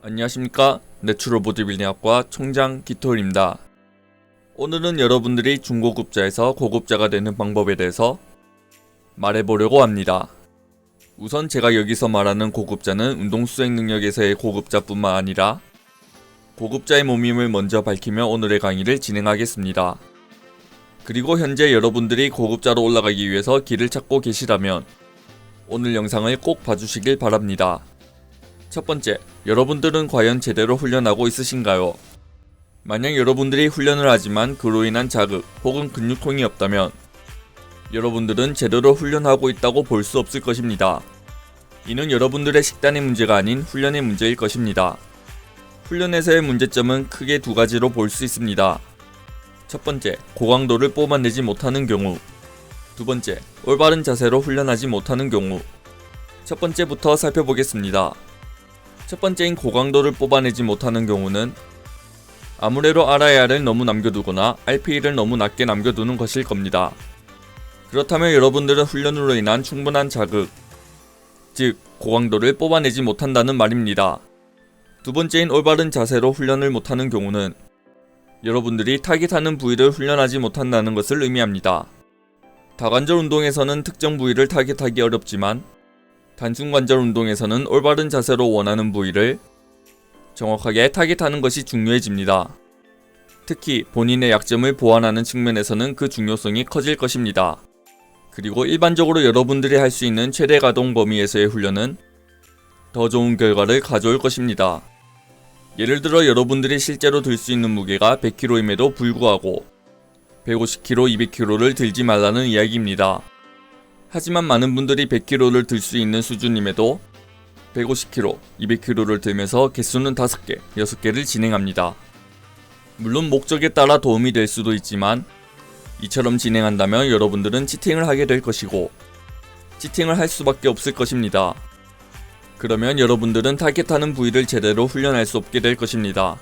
안녕하십니까. 내추럴 보디빌딩학과 총장 기토일입니다. 오늘은 여러분들이 중고급자에서 고급자가 되는 방법에 대해서 말해보려고 합니다. 우선 제가 여기서 말하는 고급자는 운동수행 능력에서의 고급자뿐만 아니라 고급자의 몸임을 먼저 밝히며 오늘의 강의를 진행하겠습니다. 그리고 현재 여러분들이 고급자로 올라가기 위해서 길을 찾고 계시다면 오늘 영상을 꼭 봐주시길 바랍니다. 첫 번째, 여러분들은 과연 제대로 훈련하고 있으신가요? 만약 여러분들이 훈련을 하지만 그로 인한 자극 혹은 근육통이 없다면 여러분들은 제대로 훈련하고 있다고 볼 수 없을 것입니다. 이는 여러분들의 식단의 문제가 아닌 훈련의 문제일 것입니다. 훈련에서의 문제점은 크게 두 가지로 볼 수 있습니다. 첫 번째, 고강도를 뽑아내지 못하는 경우. 두 번째, 올바른 자세로 훈련하지 못하는 경우. 첫 번째부터 살펴보겠습니다. 첫 번째인 고강도를 뽑아내지 못하는 경우는 아무래도 RIR을 너무 남겨두거나 RPE를 너무 낮게 남겨두는 것일 겁니다. 그렇다면 여러분들은 훈련으로 인한 충분한 자극, 즉 고강도를 뽑아내지 못한다는 말입니다. 두 번째인 올바른 자세로 훈련을 못하는 경우는 여러분들이 타깃하는 부위를 훈련하지 못한다는 것을 의미합니다. 다관절 운동에서는 특정 부위를 타깃하기 어렵지만 단순관절 운동에서는 올바른 자세로 원하는 부위를 정확하게 타깃하는 것이 중요해집니다. 특히 본인의 약점을 보완하는 측면에서는 그 중요성이 커질 것입니다. 그리고 일반적으로 여러분들이 할 수 있는 최대 가동 범위에서의 훈련은 더 좋은 결과를 가져올 것입니다. 예를 들어 여러분들이 실제로 들 수 있는 무게가 100kg임에도 불구하고 150kg, 200kg를 들지 말라는 이야기입니다. 하지만 많은 분들이 100kg를 들 수 있는 수준임에도 150kg, 200kg를 들면서 개수는 5개, 6개를 진행합니다. 물론 목적에 따라 도움이 될 수도 있지만 이처럼 진행한다면 여러분들은 치팅을 하게 될 것이고 치팅을 할 수밖에 없을 것입니다. 그러면 여러분들은 타겟하는 부위를 제대로 훈련할 수 없게 될 것입니다.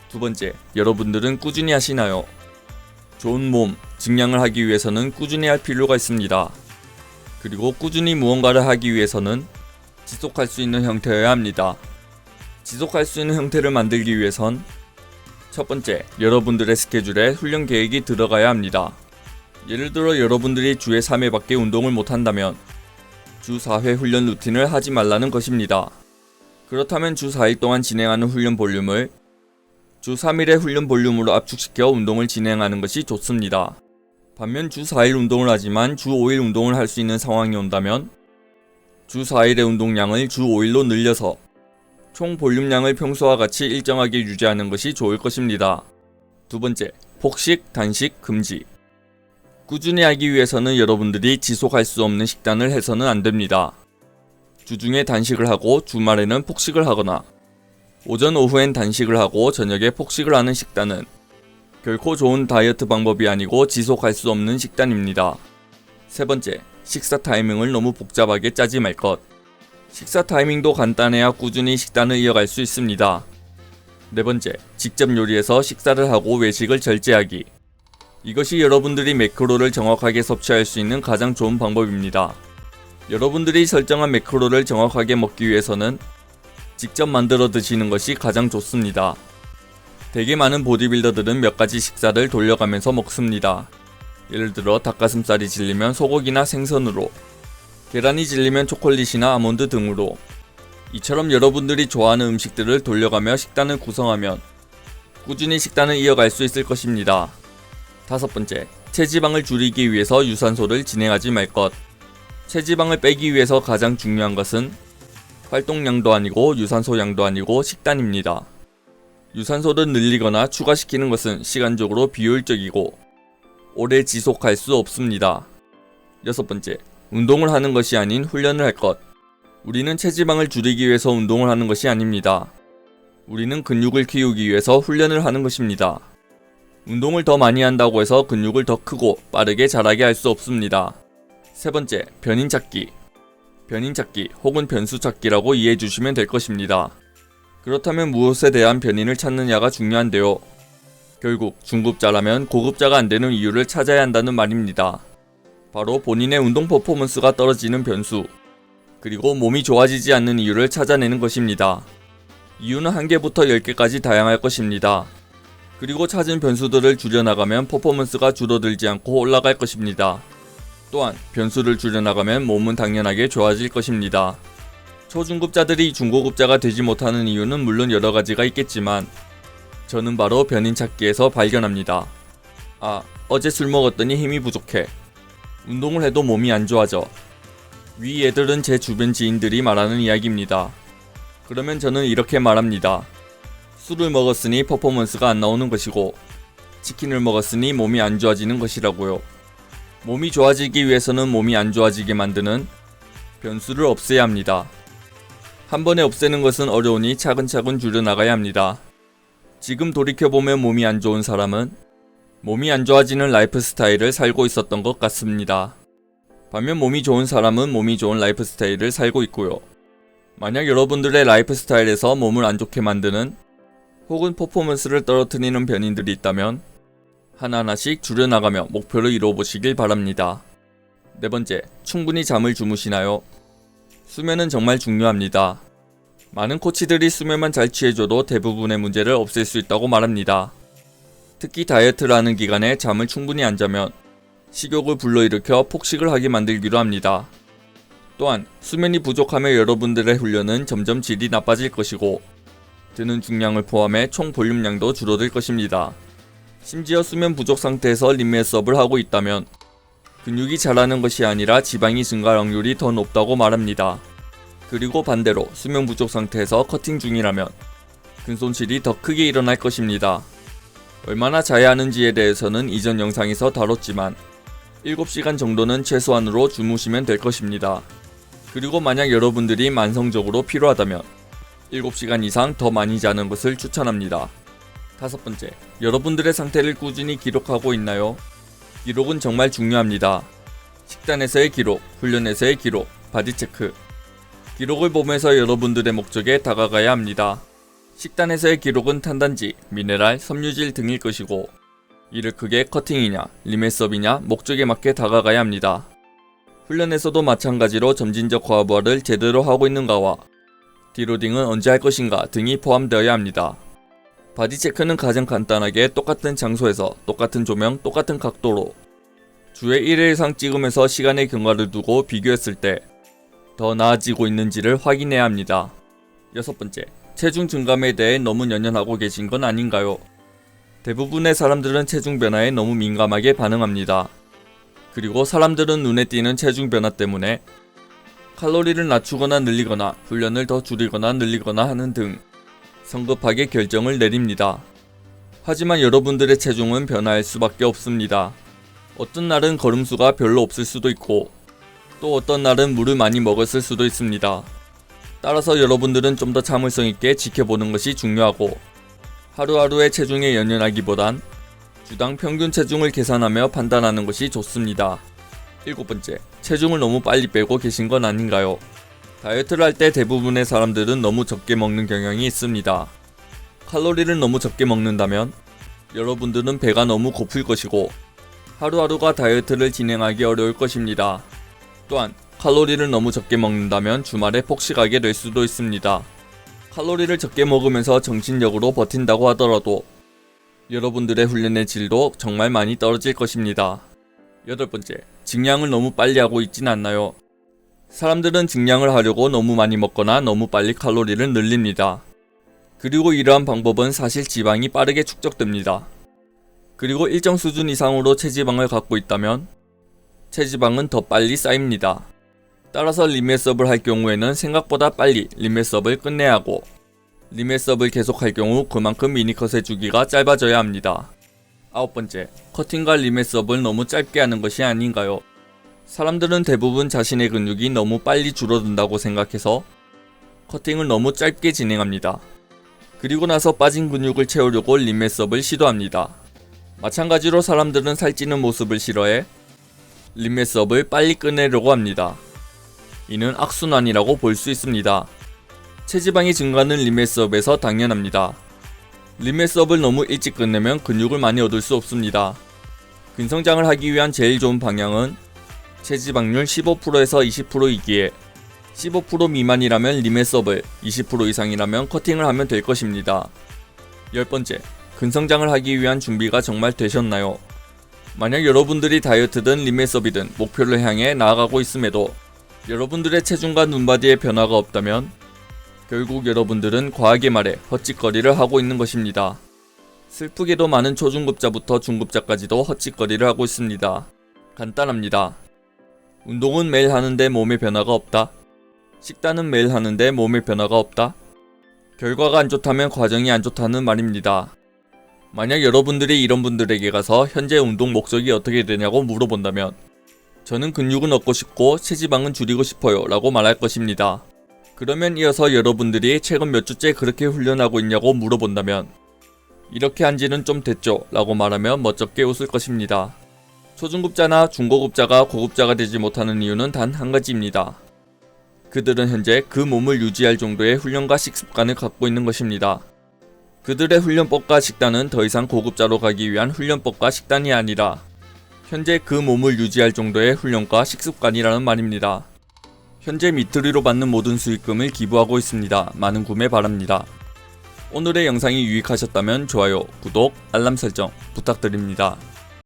두 번째, 여러분들은 꾸준히 하시나요? 좋은 몸, 증량을 하기 위해서는 꾸준히 할 필요가 있습니다. 그리고 꾸준히 무언가를 하기 위해서는 지속할 수 있는 형태여야 합니다. 지속할 수 있는 형태를 만들기 위해선 첫 번째, 여러분들의 스케줄에 훈련 계획이 들어가야 합니다. 예를 들어 여러분들이 주에 3회밖에 운동을 못한다면 주 4회 훈련 루틴을 하지 말라는 것입니다. 그렇다면 주 4일 동안 진행하는 훈련 볼륨을 주 3일의 훈련 볼륨으로 압축시켜 운동을 진행하는 것이 좋습니다. 반면 주 4일 운동을 하지만 주 5일 운동을 할 수 있는 상황이 온다면 주 4일의 운동량을 주 5일로 늘려서 총 볼륨량을 평소와 같이 일정하게 유지하는 것이 좋을 것입니다. 두 번째, 폭식, 단식, 금지. 꾸준히 하기 위해서는 여러분들이 지속할 수 없는 식단을 해서는 안 됩니다. 주중에 단식을 하고 주말에는 폭식을 하거나 오전 오후엔 단식을 하고 저녁에 폭식을 하는 식단은 결코 좋은 다이어트 방법이 아니고 지속할 수 없는 식단입니다. 세 번째, 식사 타이밍을 너무 복잡하게 짜지 말 것. 식사 타이밍도 간단해야 꾸준히 식단을 이어갈 수 있습니다. 네 번째, 직접 요리해서 식사를 하고 외식을 절제하기. 이것이 여러분들이 매크로를 정확하게 섭취할 수 있는 가장 좋은 방법입니다. 여러분들이 설정한 매크로를 정확하게 먹기 위해서는 직접 만들어 드시는 것이 가장 좋습니다. 되게 많은 보디빌더들은 몇 가지 식사를 돌려가면서 먹습니다. 예를 들어 닭가슴살이 질리면 소고기나 생선으로, 계란이 질리면 초콜릿이나 아몬드 등으로. 이처럼 여러분들이 좋아하는 음식들을 돌려가며 식단을 구성하면 꾸준히 식단을 이어갈 수 있을 것입니다. 다섯 번째, 체지방을 줄이기 위해서 유산소를 진행하지 말 것. 체지방을 빼기 위해서 가장 중요한 것은 활동량도 아니고 유산소 양도 아니고 식단입니다. 유산소를 늘리거나 추가시키는 것은 시간적으로 비효율적이고 오래 지속할 수 없습니다. 여섯 번째, 운동을 하는 것이 아닌 훈련을 할 것. 우리는 체지방을 줄이기 위해서 운동을 하는 것이 아닙니다. 우리는 근육을 키우기 위해서 훈련을 하는 것입니다. 운동을 더 많이 한다고 해서 근육을 더 크고 빠르게 자라게 할 수 없습니다. 세 번째, 변인 찾기. 변인 찾기 혹은 변수 찾기라고 이해해 주시면 될 것입니다. 그렇다면 무엇에 대한 변인을 찾느냐가 중요한데요. 결국 중급자라면 고급자가 안 되는 이유를 찾아야 한다는 말입니다. 바로 본인의 운동 퍼포먼스가 떨어지는 변수, 그리고 몸이 좋아지지 않는 이유를 찾아내는 것입니다. 이유는 1개부터 10개까지 다양할 것입니다. 그리고 찾은 변수들을 줄여나가면 퍼포먼스가 줄어들지 않고 올라갈 것입니다. 또한 변수를 줄여나가면 몸은 당연하게 좋아질 것입니다. 초중급자들이 중고급자가 되지 못하는 이유는 물론 여러가지가 있겠지만 저는 바로 변인 찾기에서 발견합니다. 어제 술 먹었더니 힘이 부족해. 운동을 해도 몸이 안 좋아져. 위 얘들은 제 주변 지인들이 말하는 이야기입니다. 그러면 저는 이렇게 말합니다. 술을 먹었으니 퍼포먼스가 안 나오는 것이고 치킨을 먹었으니 몸이 안 좋아지는 것이라고요. 몸이 좋아지기 위해서는 몸이 안 좋아지게 만드는 변수를 없애야 합니다. 한 번에 없애는 것은 어려우니 차근차근 줄여나가야 합니다. 지금 돌이켜보면 몸이 안 좋은 사람은 몸이 안 좋아지는 라이프 스타일을 살고 있었던 것 같습니다. 반면 몸이 좋은 사람은 몸이 좋은 라이프 스타일을 살고 있고요. 만약 여러분들의 라이프 스타일에서 몸을 안 좋게 만드는 혹은 퍼포먼스를 떨어뜨리는 변인들이 있다면 하나하나씩 줄여나가며 목표를 이뤄보시길 바랍니다. 4번째, 충분히 잠을 주무시나요? 수면은 정말 중요합니다. 많은 코치들이 수면만 잘 취해줘도 대부분의 문제를 없앨 수 있다고 말합니다. 특히 다이어트를 하는 기간에 잠을 충분히 안 자면 식욕을 불러일으켜 폭식을 하게 만들기도 합니다. 또한 수면이 부족하며 여러분들의 훈련은 점점 질이 나빠질 것이고 드는 중량을 포함해 총 볼륨량도 줄어들 것입니다. 심지어 수면 부족 상태에서 림매스업을 하고 있다면 근육이 자라는 것이 아니라 지방이 증가할 확률이 더 높다고 말합니다. 그리고 반대로 수면 부족 상태에서 커팅 중이라면 근손실이 더 크게 일어날 것입니다. 얼마나 자야 하는지에 대해서는 이전 영상에서 다뤘지만 7시간 정도는 최소한으로 주무시면 될 것입니다. 그리고 만약 여러분들이 만성적으로 필요하다면 7시간 이상 더 많이 자는 것을 추천합니다. 5번째, 여러분들의 상태를 꾸준히 기록하고 있나요? 기록은 정말 중요합니다. 식단에서의 기록, 훈련에서의 기록, 바디체크. 기록을 보면서 여러분들의 목적에 다가가야 합니다. 식단에서의 기록은 탄단지, 미네랄, 섬유질 등일 것이고 이를 크게 커팅이냐, 림매스업이냐 목적에 맞게 다가가야 합니다. 훈련에서도 마찬가지로 점진적 과부하를 제대로 하고 있는가와 디로딩은 언제 할 것인가 등이 포함되어야 합니다. 바디체크는 가장 간단하게 똑같은 장소에서 똑같은 조명, 똑같은 각도로 주에 1회 이상 찍으면서 시간의 경과를 두고 비교했을 때 더 나아지고 있는지를 확인해야 합니다. 6번째, 체중 증감에 대해 너무 연연하고 계신 건 아닌가요? 대부분의 사람들은 체중 변화에 너무 민감하게 반응합니다. 그리고 사람들은 눈에 띄는 체중 변화 때문에 칼로리를 낮추거나 늘리거나 훈련을 더 줄이거나 늘리거나 하는 등 성급하게 결정을 내립니다. 하지만 여러분들의 체중은 변화할 수밖에 없습니다. 어떤 날은 걸음수가 별로 없을 수도 있고 또 어떤 날은 물을 많이 먹었을 수도 있습니다. 따라서 여러분들은 좀 더 참을성 있게 지켜보는 것이 중요하고 하루하루의 체중에 연연하기보단 주당 평균 체중을 계산하며 판단하는 것이 좋습니다. 7번째, 체중을 너무 빨리 빼고 계신 건 아닌가요? 다이어트를 할 때 대부분의 사람들은 너무 적게 먹는 경향이 있습니다. 칼로리를 너무 적게 먹는다면 여러분들은 배가 너무 고플 것이고 하루하루가 다이어트를 진행하기 어려울 것입니다. 또한 칼로리를 너무 적게 먹는다면 주말에 폭식하게 될 수도 있습니다. 칼로리를 적게 먹으면서 정신력으로 버틴다고 하더라도 여러분들의 훈련의 질도 정말 많이 떨어질 것입니다. 8번째, 증량을 너무 빨리 하고 있진 않나요? 사람들은 증량을 하려고 너무 많이 먹거나 너무 빨리 칼로리를 늘립니다. 그리고 이러한 방법은 사실 지방이 빠르게 축적됩니다. 그리고 일정 수준 이상으로 체지방을 갖고 있다면 체지방은 더 빨리 쌓입니다. 따라서 림매스업을 할 경우에는 생각보다 빨리 림매스업을 끝내야 하고 림매스업을 계속할 경우 그만큼 미니컷의 주기가 짧아져야 합니다. 9번째, 커팅과 림매스업을 너무 짧게 하는 것이 아닌가요? 사람들은 대부분 자신의 근육이 너무 빨리 줄어든다고 생각해서 커팅을 너무 짧게 진행합니다. 그리고 나서 빠진 근육을 채우려고 림매스업을 시도합니다. 마찬가지로 사람들은 살찌는 모습을 싫어해 림매스업을 빨리 끝내려고 합니다. 이는 악순환이라고 볼 수 있습니다. 체지방이 증가하는 림매스업에서 당연합니다. 림매스업을 너무 일찍 끝내면 근육을 많이 얻을 수 없습니다. 근성장을 하기 위한 제일 좋은 방향은 체지방률 15%에서 20%이기에 15% 미만이라면 리맷업을, 20% 이상이라면 커팅을 하면 될 것입니다. 10번째, 근성장을 하기 위한 준비가 정말 되셨나요? 만약 여러분들이 다이어트든 리맷업이든 목표를 향해 나아가고 있음에도 여러분들의 체중과 눈바디의 변화가 없다면 결국 여러분들은 과하게 말해 헛짓거리를 하고 있는 것입니다. 슬프게도 많은 초중급자부터 중급자까지도 헛짓거리를 하고 있습니다. 간단합니다. 운동은 매일 하는데 몸에 변화가 없다. 식단은 매일 하는데 몸에 변화가 없다. 결과가 안 좋다면 과정이 안 좋다는 말입니다. 만약 여러분들이 이런 분들에게 가서 현재 운동 목적이 어떻게 되냐고 물어본다면 저는 근육은 얻고 싶고 체지방은 줄이고 싶어요 라고 말할 것입니다. 그러면 이어서 여러분들이 최근 몇 주째 그렇게 훈련하고 있냐고 물어본다면 이렇게 한지는 좀 됐죠 라고 말하면 멋쩍게 웃을 것입니다. 초중급자나 중고급자가 고급자가 되지 못하는 이유는 단 한 가지입니다. 그들은 현재 그 몸을 유지할 정도의 훈련과 식습관을 갖고 있는 것입니다. 그들의 훈련법과 식단은 더 이상 고급자로 가기 위한 훈련법과 식단이 아니라 현재 그 몸을 유지할 정도의 훈련과 식습관이라는 말입니다. 현재 미트리로 받는 모든 수익금을 기부하고 있습니다. 많은 구매 바랍니다. 오늘의 영상이 유익하셨다면 좋아요, 구독, 알람 설정 부탁드립니다.